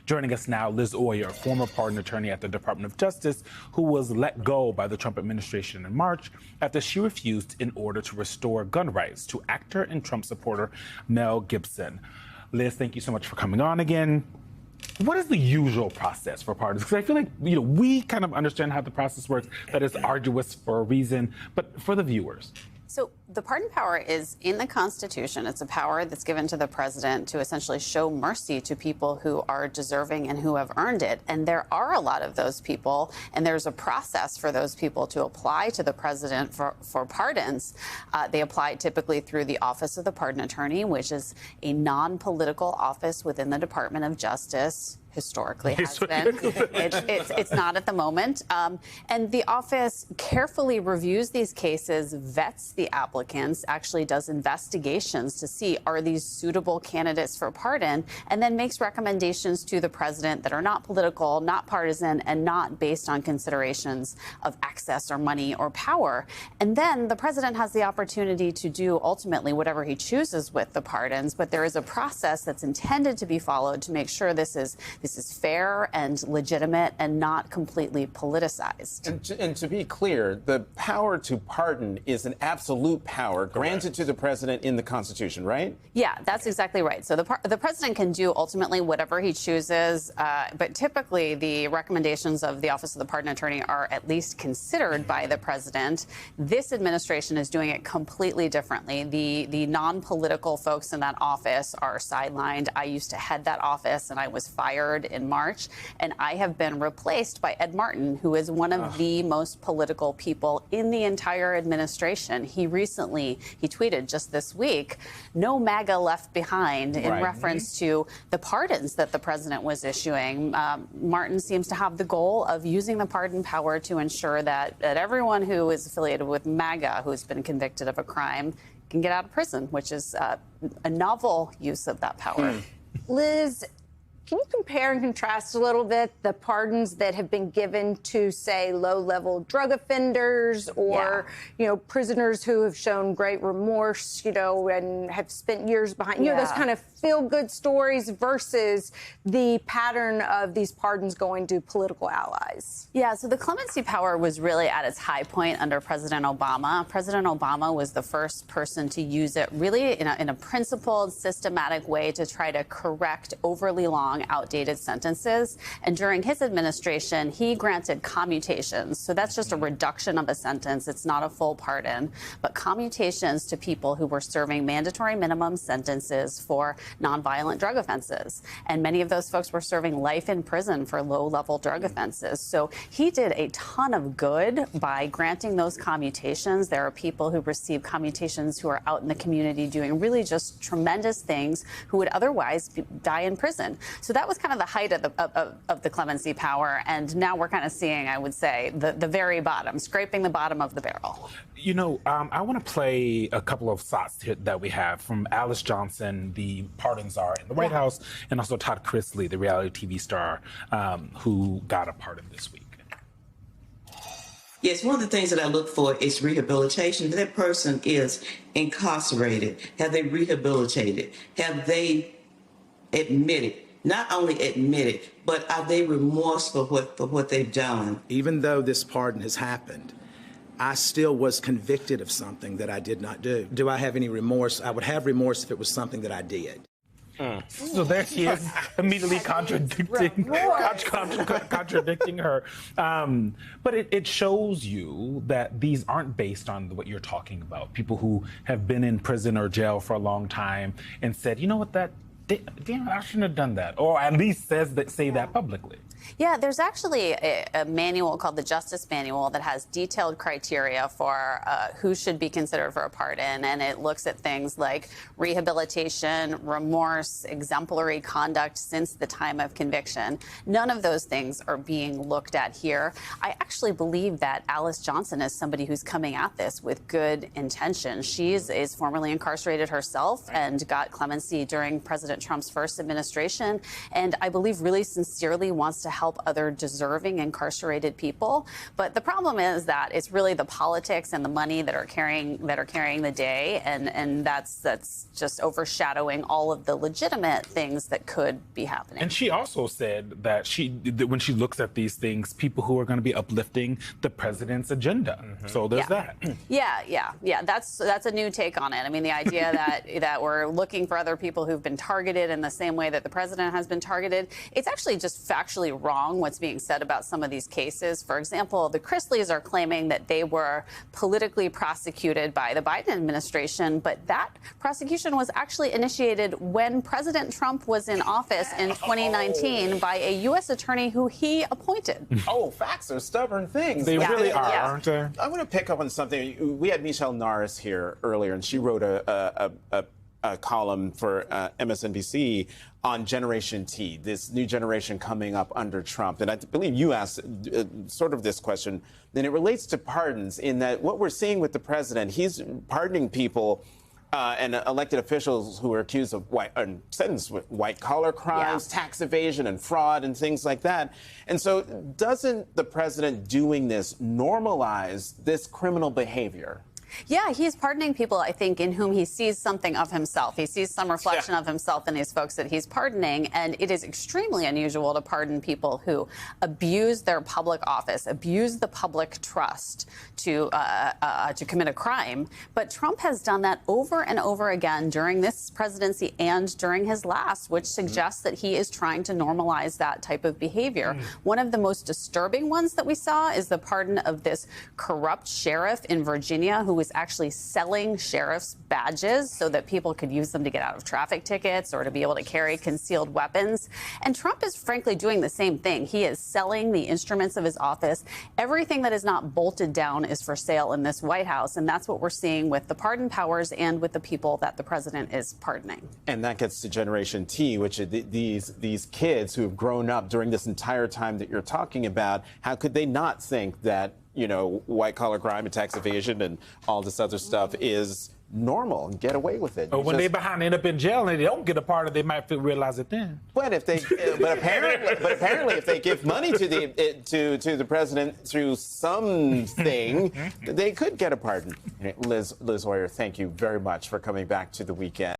Joining us now, Liz Oyer, former pardon attorney at the Department of Justice, who was let go by the Trump administration in March after she refused in order to restore gun rights to actor and Trump supporter Mel Gibson. Liz, thank you so much for coming on again. What is the usual process for pardons? Because I feel like, we kind of understand how the process works, that it's arduous for a reason, but for the viewers. So the pardon power is in the Constitution. It's a power that's given to the president to essentially show mercy to people who are deserving and who have earned it. And there are a lot of those people, and there's a process for those people to apply to the president for pardons. They apply typically through the Office of the Pardon Attorney, which is a non-political office within the Department of Justice. Historically has been. It's not at the moment. And the office carefully reviews these cases, vets the applicants, actually does investigations to see are these suitable candidates for pardon, and then makes recommendations to the president that are not political, not partisan, and not based on considerations of access or money or power. And then the president has the opportunity to do ultimately whatever he chooses with the pardons, but there is a process that's intended to be followed to make sure this is fair and legitimate and not completely politicized. And to be clear, the power to pardon is an absolute power granted to the president in the Constitution, right? Yeah, that's exactly right. So the president can do ultimately whatever he chooses, but typically the recommendations of the Office of the Pardon Attorney are at least considered by the president. This administration is doing it completely differently. The non-political folks in that office are sidelined. I used to head that office, and I was fired in March, and I have been replaced by Ed Martin, who is one of the most political people in the entire administration. He tweeted just this week, "No MAGA left behind," in reference to the pardons that the president was issuing. Martin seems to have the goal of using the pardon power to ensure that everyone who is affiliated with MAGA, who's been convicted of a crime, can get out of prison, which is a novel use of that power. Liz, can you compare and contrast a little bit the pardons that have been given to, say, low-level drug offenders or, prisoners who have shown great remorse, and have spent years behind, those kind of feel-good stories versus the pattern of these pardons going to political allies? Yeah, so the clemency power was really at its high point under President Obama. President Obama was the first person to use it really in a principled, systematic way to try to correct overly long, outdated sentences. And during his administration, he granted commutations. So that's just a reduction of a sentence. It's not a full pardon, but commutations to people who were serving mandatory minimum sentences for nonviolent drug offenses. And many of those folks were serving life in prison for low-level drug offenses. So he did a ton of good by granting those commutations. There are people who receive commutations who are out in the community doing really just tremendous things who would otherwise die in prison. So that was kind of the height of the clemency power. And now we're kind of seeing, I would say, the very bottom, scraping the bottom of the barrel. I want to play a couple of thoughts that we have from Alice Johnson, the pardon czar in the White House, and also Todd Chrisley, the reality TV star who got a pardon this week. Yes, one of the things that I look for is rehabilitation. If that person is incarcerated, have they rehabilitated? Have they admitted? Not only admitted, but are they remorseful for what they've done? Even though this pardon has happened, I still was convicted of something that I did not do. Do I have any remorse? I would have remorse if it was something that I did. So there she is, immediately contradicting her. But it shows you that these aren't based on what you're talking about. People who have been in prison or jail for a long time and said, you know what, damn, I shouldn't have done that, or at least say that publicly. Yeah, there's actually a manual called the Justice Manual that has detailed criteria for who should be considered for a pardon, and it looks at things like rehabilitation, remorse, exemplary conduct since the time of conviction. None of those things are being looked at here. I actually believe that Alice Johnson is somebody who's coming at this with good intention. She is formerly incarcerated herself and got clemency during President President Trump's first administration, and I believe really sincerely wants to help other deserving incarcerated people. But the problem is that it's really the politics and the money that are carrying the day, and that's just overshadowing all of the legitimate things that could be happening. And she also said that when she looks at these things, people who are going to be uplifting the president's agenda. So there's that. Yeah. That's a new take on it. I mean, the idea that we're looking for other people who've been targeted in the same way that the president has been targeted. It's actually just factually wrong what's being said about some of these cases. For example, the Chrisleys are claiming that they were politically prosecuted by the Biden administration, but that prosecution was actually initiated when President Trump was in office in 2019 by a U.S. attorney who he appointed. Oh, facts are stubborn things. They really are, Yeah. aren't they? I want to pick up on something. We had Michelle Norris here earlier, and she wrote a column for MSNBC on Generation T, this new generation coming up under Trump. And I believe you asked sort of this question, and it relates to pardons in that what we're seeing with the president, he's pardoning people and elected officials who are accused of sentenced with white-collar crimes, tax evasion and fraud and things like that. And so doesn't the president doing this normalize this criminal behavior? Yeah, he's pardoning people, I think, in whom he sees something of himself. He sees some reflection of himself in these folks that he's pardoning. And it is extremely unusual to pardon people who abuse their public office, abuse the public trust to commit a crime. But Trump has done that over and over again during this presidency and during his last, which suggests that he is trying to normalize that type of behavior. One of the most disturbing ones that we saw is the pardon of this corrupt sheriff in Virginia who was actually selling sheriff's badges so that people could use them to get out of traffic tickets or to be able to carry concealed weapons. And Trump is frankly doing the same thing. He is selling the instruments of his office. Everything that is not bolted down is for sale in this White House. And that's what we're seeing with the pardon powers and with the people that the president is pardoning. And that gets to Generation T, which are these kids who have grown up during this entire time that you're talking about. How could they not think that, you know, white-collar crime and tax evasion and all this other stuff is normal and get away with it? But when they behind end up in jail and they don't get a pardon, they might realize it then. But if they, but apparently, if they give money to the president through something, they could get a pardon. Liz Hoyer, thank you very much for coming back to The Weekend.